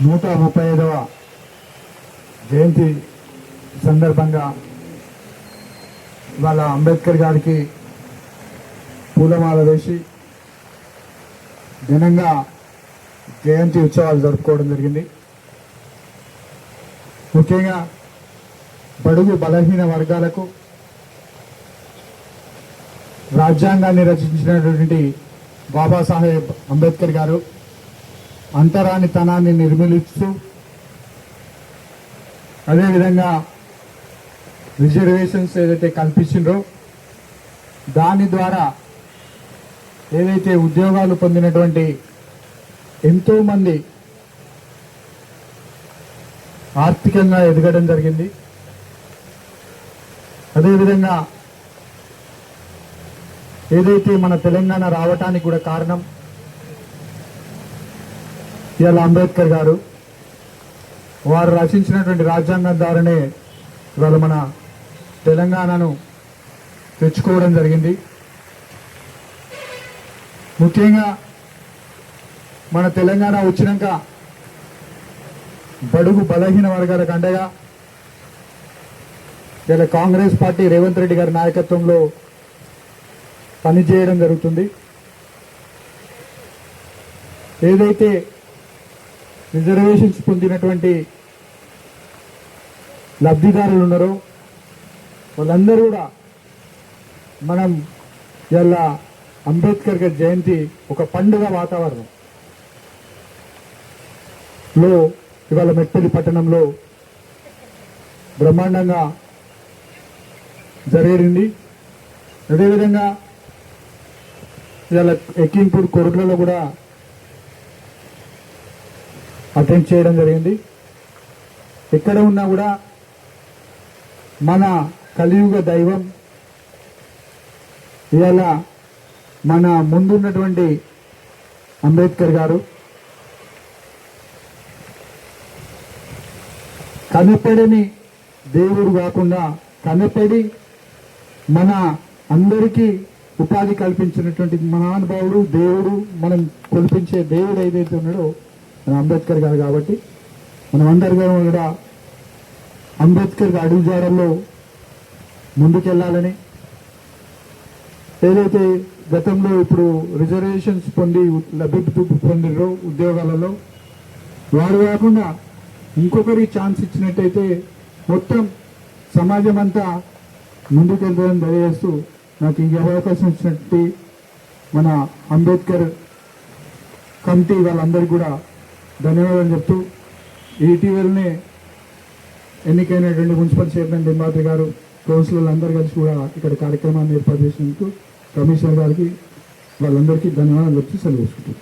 135వ జయంతి సందర్భంగా ఇవాళ అంబేద్కర్ గారికి పూలమాల వేసి ఘనంగా జయంతి ఉత్సవాలు జరుపుకోవడం జరిగింది. ముఖ్యంగా బడుగు బలహీన వర్గాలకు రాజ్యాంగాన్ని రచించినటువంటి బాబాసాహెబ్ అంబేద్కర్ గారు అంటరానితనాన్ని నిర్మూలిస్తూ అదేవిధంగా రిజర్వేషన్స్ ఏదైతే కల్పించిండ్రో దాని ద్వారా ఏదైతే ఉద్యోగాలు పొందినటువంటి ఎంతోమంది ఆర్థికంగా ఎదగడం జరిగింది. అదేవిధంగా ఏదైతే మన తెలంగాణ రావటానికి కూడా కారణం ఇవాళ అంబేద్కర్ గారు వారు రచించినటువంటి రాజ్యాంగం ద్వారానే ఇవాళ మన తెలంగాణను తెచ్చుకోవడం జరిగింది. ముఖ్యంగా మన తెలంగాణ వచ్చినాక బడుగు బలహీన వర్గాలకు అండగా ఇలా కాంగ్రెస్ పార్టీ రేవంత్ రెడ్డి గారి నాయకత్వంలో పనిచేయడం జరుగుతుంది. ఏదైతే రిజర్వేషన్స్ పొందినటువంటి లబ్ధిదారులు ఉన్నారో వాళ్ళందరూ కూడా మనం ఇలా అంబేద్కర్ గారి జయంతి ఒక పండుగ వాతావరణంలో ఇవాళ మెట్పల్లి పట్టణంలో బ్రహ్మాండంగా జరిగింది. అదేవిధంగా ఇవాళ ఎక్కింపూర్ కొరుట్లలో కూడా అటెండ్ చేయడం జరిగింది. ఎక్కడ ఉన్నా కూడా మన కలియుగ దైవం ఇవాళ మన ముందున్నటువంటి అంబేద్కర్ గారు కనపడని దేవుడు కాకుండా కనపడి మన అందరికీ ఉపాధి కల్పించినటువంటి మహానుభావుడు దేవుడు, మనం కొలిపించే దేవుడు ఏదైతే ఉన్నాడో మన అంబేద్కర్ గారు. కాబట్టి మనం అందరికీ కూడా అంబేద్కర్ అడుగుజాడల్లో ముందుకెళ్లాలని, ఏదైతే గతంలో ఇప్పుడు రిజర్వేషన్స్ పొందిరో ఉద్యోగాలలో వారు కాకుండా ఇంకొకరికి ఛాన్స్ ఇచ్చినట్టయితే మొత్తం సమాజం అంతా ముందుకెళ్తారని తెలియజేస్తూ నాకు ఈ అవకాశం ఇచ్చినట్టు మన అంబేద్కర్ కమిటీ వాళ్ళందరికీ కూడా ధన్యవాదాలు చెప్తూ ఇటీవలనే ఎన్నికైనటువంటి మున్సిపల్ చైర్మన్ లింబాద్రి గారు, కౌన్సిలర్లు అందరూ కలిసి కూడా ఇక్కడ కార్యక్రమాన్ని ఏర్పాటు చేసినందుకు కమిషనర్ గారికి వాళ్ళందరికీ ధన్యవాదాలు చెప్తూ సెలవు తీసుకుంటారు.